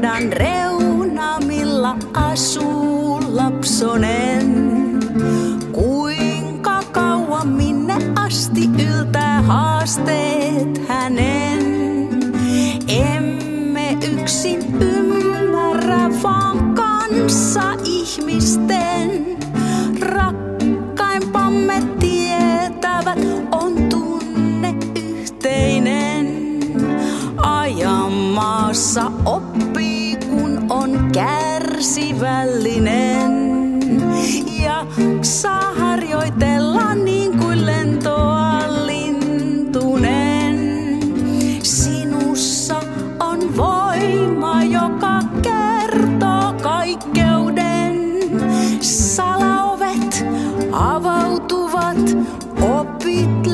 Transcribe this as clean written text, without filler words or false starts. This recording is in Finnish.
radan reunamilla asuu lapsonen. Kuinka kauan minne asti yltää haasteet hänen? Emme yksin ymmärrä, vaan kanssa ihmisten. Rakkaimpamme tietävät, on tunne yhteinen. Ajan maassa oppii, kun on kärsivällinen. Jaksaa harjoitella niin kuin lentoa lintunen. Sinussa on voima, joka kertoo kaikkeuden. Salaovet avautuvat, opit